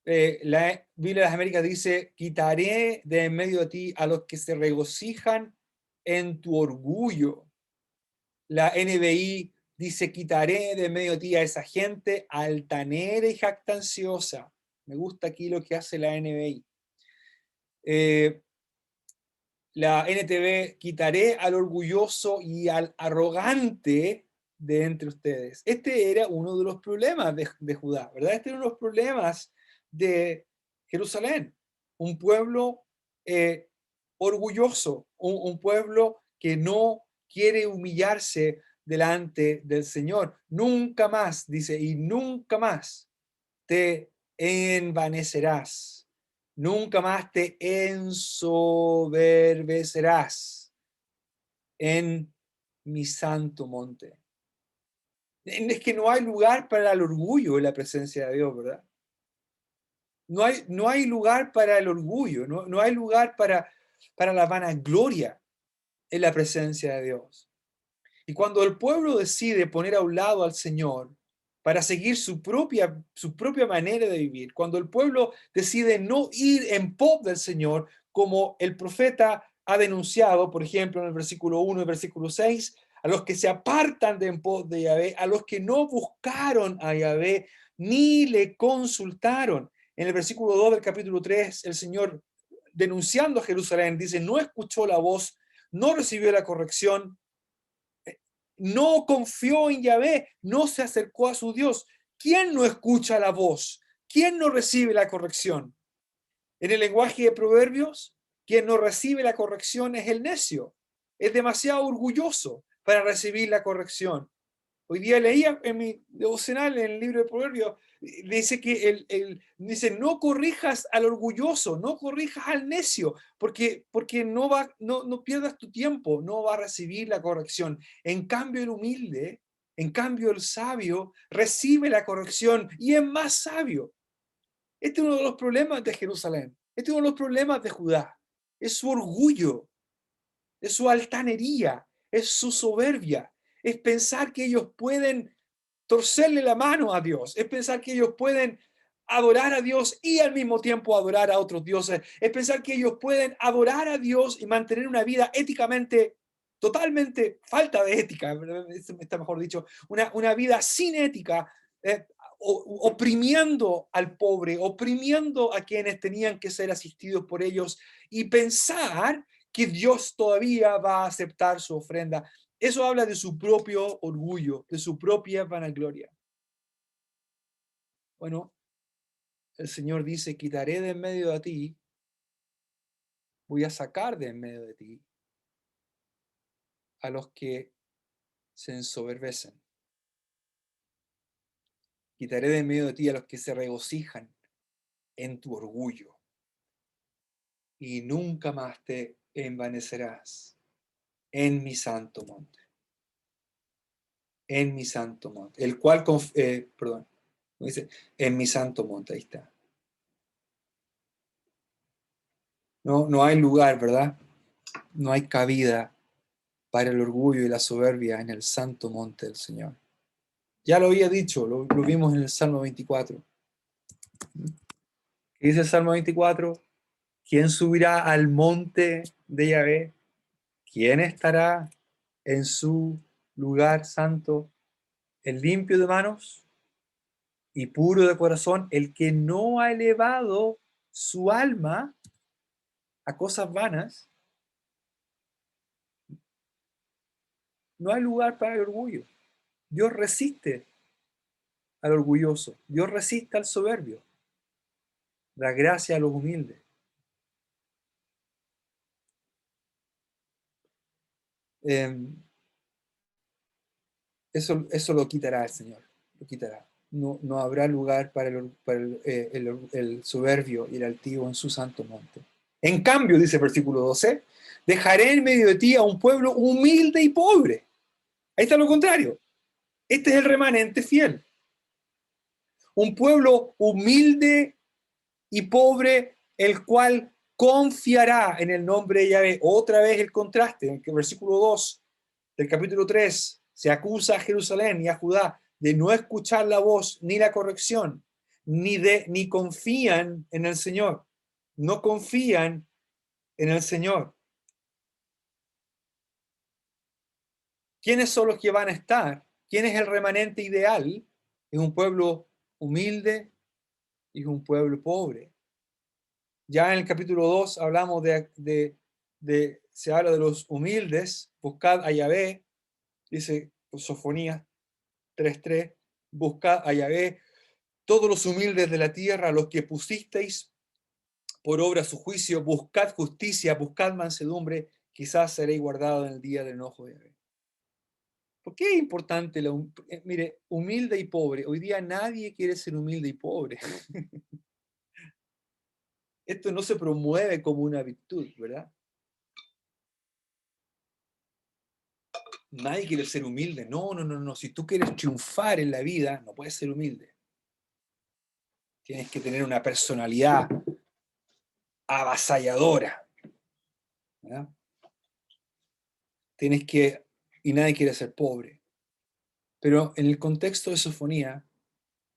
La Biblia de las Américas dice, quitaré de en medio de ti a los que se regocijan en tu orgullo. La NBI dice, quitaré de en medio de ti a esa gente altanera y jactanciosa. Me gusta aquí lo que hace la NBI. La NTV, quitaré al orgulloso y al arrogante de entre ustedes. Este era uno de los problemas de Judá, ¿verdad? Este era uno de los problemas de Jerusalén. Un pueblo orgulloso, un pueblo que no quiere humillarse delante del Señor. Nunca más, dice, y nunca más te envanecerás. Nunca más te ensoberbecerás en mi santo monte. Es que no hay lugar para el orgullo en la presencia de Dios, ¿verdad? No hay lugar para el orgullo, no hay lugar para la vanagloria en la presencia de Dios. Y cuando el pueblo decide poner a un lado al Señor para seguir su propia manera de vivir, cuando el pueblo decide no ir en pos del Señor, como el profeta ha denunciado, por ejemplo, en el versículo 1 y versículo 6, a los que se apartan de en pos de Yahvé, a los que no buscaron a Yahvé, ni le consultaron. En el versículo 2 del capítulo 3, el Señor, denunciando a Jerusalén, dice, no escuchó la voz, no recibió la corrección, no confió en Yahvé, no se acercó a su Dios. ¿Quién no escucha la voz? ¿Quién no recibe la corrección? En el lenguaje de Proverbios, quien no recibe la corrección es el necio. Es demasiado orgulloso para recibir la corrección. Hoy día leía en mi devocional, en el libro de Proverbios, dice que dice, no corrijas al orgulloso, no corrijas al necio, porque no pierdas tu tiempo, no va a recibir la corrección. En cambio, el humilde, en cambio, el sabio, recibe la corrección y es más sabio. Este es uno de los problemas de Jerusalén. Este es uno de los problemas de Judá. Es su orgullo, es su altanería, es su soberbia, es pensar que ellos pueden torcerle la mano a Dios, es pensar que ellos pueden adorar a Dios y al mismo tiempo adorar a otros dioses, es pensar que ellos pueden adorar a Dios y mantener una vida éticamente, totalmente falta de ética, está mejor dicho, una vida sin ética, eh, oprimiendo al pobre, oprimiendo a quienes tenían que ser asistidos por ellos y pensar que Dios todavía va a aceptar su ofrenda. Eso habla de su propio orgullo, de su propia vanagloria. Bueno, el Señor dice, quitaré de en medio de ti, voy a sacar de en medio de ti a los que se ensoberbecen. Quitaré de en medio de ti a los que se regocijan en tu orgullo. Y nunca más te envanecerás en mi santo monte. En mi santo monte. El cual, perdón, dice, en mi santo monte, ahí está. No hay lugar, ¿verdad? No hay cabida para el orgullo y la soberbia en el santo monte del Señor. Ya lo había dicho, lo vimos en el Salmo 24. ¿Qué dice el Salmo 24? ¿Quién subirá al monte de Yahvé? ¿Quién estará en su lugar santo? el limpio de manos y puro de corazón, el que no ha elevado su alma a cosas vanas, no hay lugar para el orgullo. Dios resiste al orgulloso, Dios resiste al soberbio, da gracia a los humildes. Eh, eso lo quitará el Señor, lo quitará. No, no habrá lugar para el soberbio y el altivo en su santo monte. En cambio, dice el versículo 12, dejaré en medio de ti a un pueblo humilde y pobre. Ahí está lo contrario. Este es el remanente fiel. Un pueblo humilde y pobre, el cual confiará en el nombre de Yahvé. Otra vez el contraste, en el versículo 2 del capítulo 3, se acusa a Jerusalén y a Judá de no escuchar la voz ni la corrección, ni confían en el Señor. No confían en el Señor. ¿Quiénes son los que van a estar? ¿Quién es el remanente ideal? Es un pueblo humilde y es un pueblo pobre. Ya en el capítulo 2 hablamos se habla de los humildes, buscad a Yahvé, dice Sofonías 3:3, buscad a Yahvé, todos los humildes de la tierra, los que pusisteis por obra su juicio, buscad justicia, buscad mansedumbre, quizás seréis guardados en el día del enojo de Yahvé. ¿Por qué es importante mire, humilde y pobre? Hoy día nadie quiere ser humilde y pobre. Esto no se promueve como una virtud, ¿verdad? Nadie quiere ser humilde. No, no, no, no. Si tú quieres triunfar en la vida, no puedes ser humilde. Tienes que tener una personalidad avasalladora, ¿verdad? Y nadie quiere ser pobre. Pero en el contexto de Sofonía,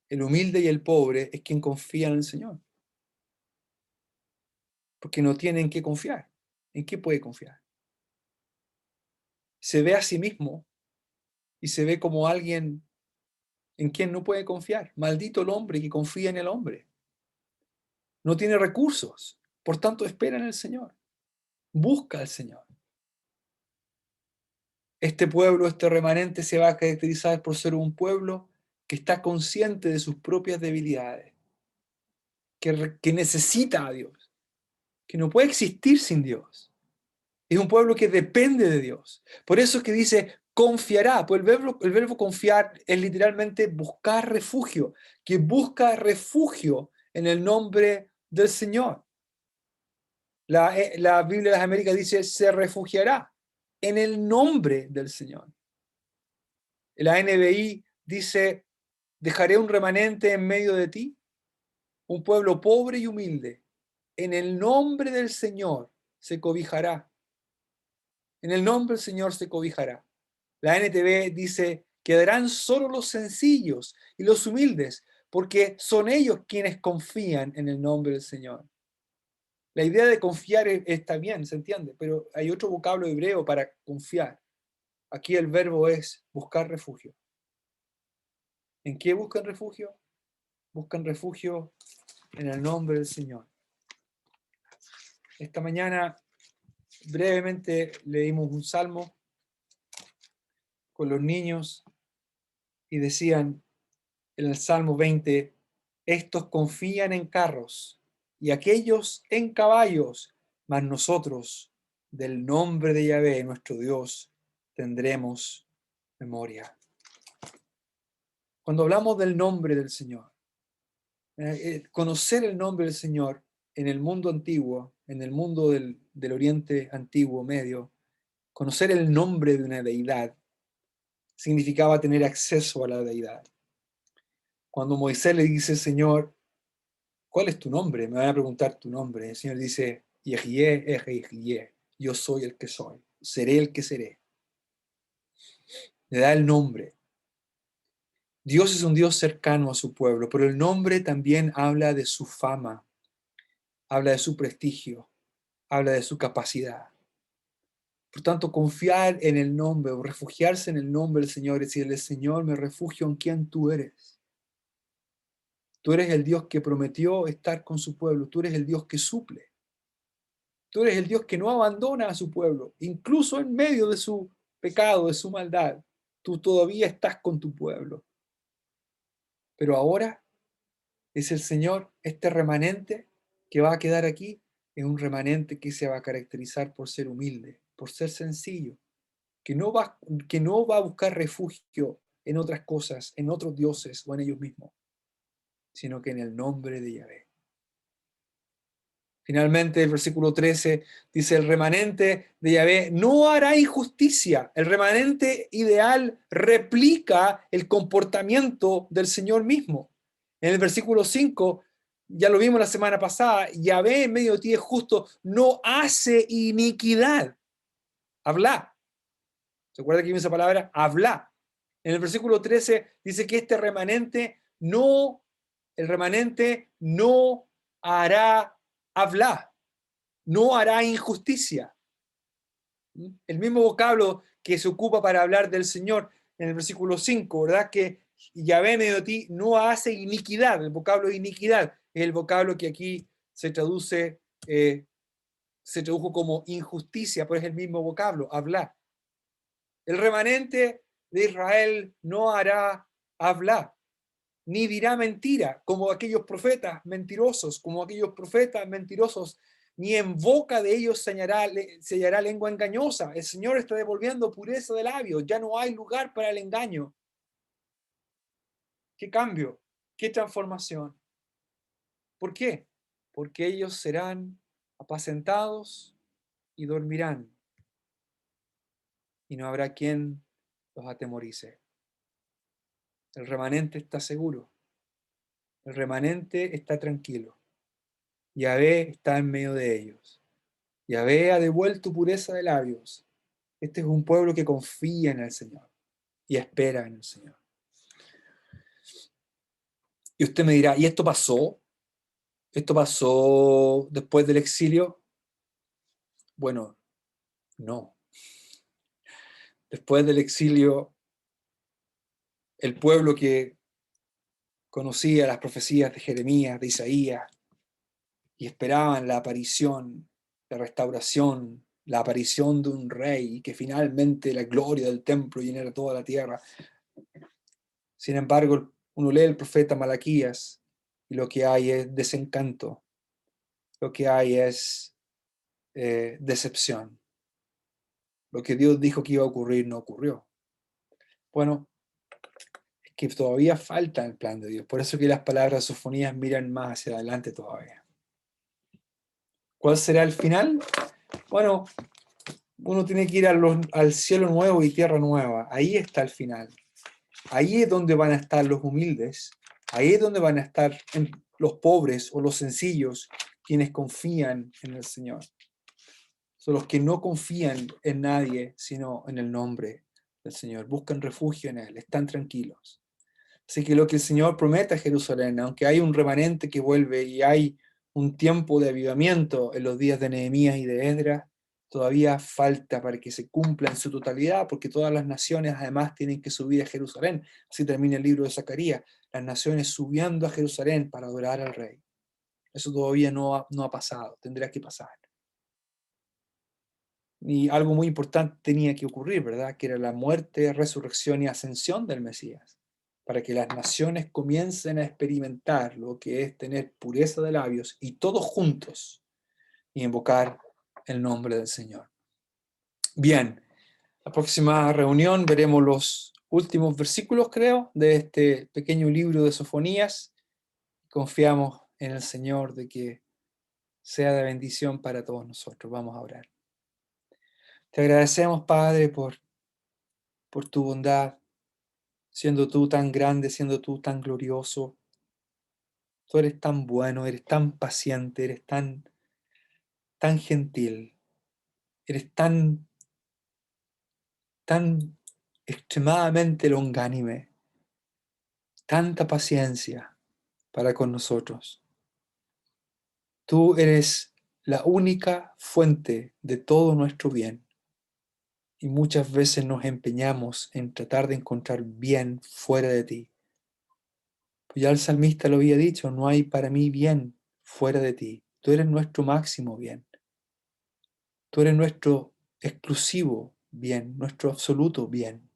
el humilde y el pobre es quien confía en el Señor. Porque no tiene en qué confiar. ¿En qué puede confiar? Se ve a sí mismo y se ve como alguien en quien no puede confiar. Maldito el hombre que confía en el hombre. No tiene recursos, por tanto espera en el Señor. Busca al Señor. Este pueblo, este remanente se va a caracterizar por ser un pueblo que está consciente de sus propias debilidades, que necesita a Dios, que no puede existir sin Dios. Es un pueblo que depende de Dios. Por eso es que dice confiará, pues el verbo confiar es literalmente buscar refugio, que busca refugio en el nombre del Señor. La Biblia de las Américas dice se refugiará en el nombre del Señor. La NBI dice dejaré un remanente en medio de ti, un pueblo pobre y humilde. En el nombre del Señor se cobijará. En el nombre del Señor se cobijará. La NTV dice, quedarán solo los sencillos y los humildes, porque son ellos quienes confían en el nombre del Señor. La idea de confiar está bien, se entiende, pero hay otro vocablo hebreo para confiar. Aquí el verbo es buscar refugio. ¿En qué buscan refugio? Buscan refugio en el nombre del Señor. Esta mañana brevemente leímos un salmo con los niños y decían en el Salmo 20, estos confían en carros y aquellos en caballos, mas nosotros del nombre de Yahvé, nuestro Dios, tendremos memoria. Cuando hablamos del nombre del Señor, conocer el nombre del Señor en el mundo antiguo, en el mundo del Oriente Antiguo, Medio, conocer el nombre de una deidad significaba tener acceso a la deidad. Cuando Moisés le dice, Señor, ¿cuál es tu nombre? Me van a preguntar tu nombre. El Señor dice, Yehiyeh, Yehiyeh, yo soy el que soy, seré el que seré. Le da el nombre. Dios es un Dios cercano a su pueblo, pero el nombre también habla de su fama, habla de su prestigio, habla de su capacidad. Por tanto, confiar en el nombre o refugiarse en el nombre del Señor es decirle, Señor, me refugio en quien tú eres. Tú eres el Dios que prometió estar con su pueblo. Tú eres el Dios que suple. Tú eres el Dios que no abandona a su pueblo, incluso en medio de su pecado, de su maldad. Tú todavía estás con tu pueblo. Pero ahora es el Señor, este remanente que va a quedar aquí, es un remanente que se va a caracterizar por ser humilde, por ser sencillo, que no va a buscar refugio en otras cosas, en otros dioses o en ellos mismos, sino que en el nombre de Yahvé. Finalmente, el versículo 13 dice, el remanente de Yahvé no hará injusticia. El remanente ideal replica el comportamiento del Señor mismo. En el versículo 5, ya lo vimos la semana pasada, Yahvé en medio de ti es justo, no hace iniquidad. Habla. ¿Se acuerda que vimos esa palabra? Habla. En el versículo 13 dice que el remanente no hará hablar, no hará injusticia. El mismo vocablo que se ocupa para hablar del Señor en el versículo 5, ¿verdad? Que Yahvé en medio de ti no hace iniquidad. El vocablo de iniquidad es el vocablo que aquí se tradujo como injusticia, pero es el mismo vocablo, hablar. El remanente de Israel no hará hablar, ni dirá mentira, como aquellos profetas mentirosos, ni en boca de ellos se hallará lengua engañosa. El Señor está devolviendo pureza de labios, ya no hay lugar para el engaño. ¿Qué cambio? ¿Qué transformación? ¿Por qué? Porque ellos serán apacentados y dormirán, y no habrá quien los atemorice. El remanente está seguro, el remanente está tranquilo. Yahvé está en medio de ellos. Yahvé ha devuelto pureza de labios. Este es un pueblo que confía en el Señor y espera en el Señor. Y usted me dirá, ¿y esto pasó? ¿Esto pasó después del exilio? Bueno, no. Después del exilio, el pueblo que conocía las profecías de Jeremías, de Isaías, y esperaban la aparición, la restauración, la aparición de un rey, y que finalmente la gloria del templo llenara toda la tierra. Sin embargo, uno lee el profeta Malaquías y lo que hay es desencanto, lo que hay es decepción. Lo que Dios dijo que iba a ocurrir no ocurrió. Bueno, es que todavía falta el plan de Dios. Por eso que las palabras de Sofonías miran más hacia adelante todavía. ¿Cuál será el final? Bueno, uno tiene que ir al cielo nuevo y tierra nueva. Ahí está el final. Ahí es donde van a estar los humildes. Ahí es donde van a estar los pobres o los sencillos, quienes confían en el Señor. Son los que no confían en nadie, sino en el nombre del Señor. Buscan refugio en Él, están tranquilos. Así que lo que el Señor promete a Jerusalén, aunque hay un remanente que vuelve y hay un tiempo de avivamiento en los días de Nehemías y de Esdras, todavía falta para que se cumpla en su totalidad, porque todas las naciones además tienen que subir a Jerusalén. Así termina el libro de Zacarías, las naciones subiendo a Jerusalén para adorar al Rey. Eso todavía no ha pasado, tendrá que pasar. Y algo muy importante tenía que ocurrir, ¿verdad? Que era la muerte, resurrección y ascensión del Mesías, para que las naciones comiencen a experimentar lo que es tener pureza de labios y todos juntos y invocar el nombre del Señor. Bien, la próxima reunión veremos los últimos versículos, creo, de este pequeño libro de Sofonías. Confiamos en el Señor de que sea de bendición para todos nosotros. Vamos a orar. Te agradecemos, Padre, por tu bondad, siendo tú tan grande, siendo tú tan glorioso. Tú eres tan bueno, eres tan paciente, eres tan gentil, eres tan extremadamente longánime, tanta paciencia para con nosotros. Tú eres la única fuente de todo nuestro bien. Y muchas veces nos empeñamos en tratar de encontrar bien fuera de ti. Pues ya el salmista lo había dicho, no hay para mí bien fuera de ti. Tú eres nuestro máximo bien. Tú eres nuestro exclusivo bien, nuestro absoluto bien.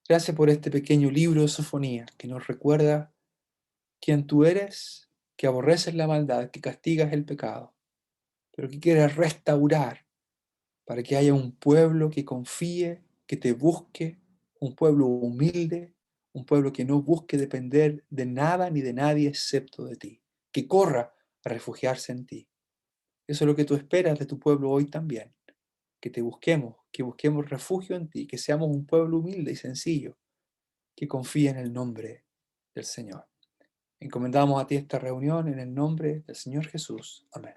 Gracias por este pequeño libro de Sofonía que nos recuerda quién tú eres, que aborreces la maldad, que castigas el pecado, pero que quieres restaurar para que haya un pueblo que confíe, que te busque, un pueblo humilde, un pueblo que no busque depender de nada ni de nadie excepto de ti, que corra a refugiarse en ti. Eso es lo que tú esperas de tu pueblo hoy también, que busquemos refugio en ti, que seamos un pueblo humilde y sencillo, que confíe en el nombre del Señor. Encomendamos a ti esta reunión en el nombre del Señor Jesús. Amén.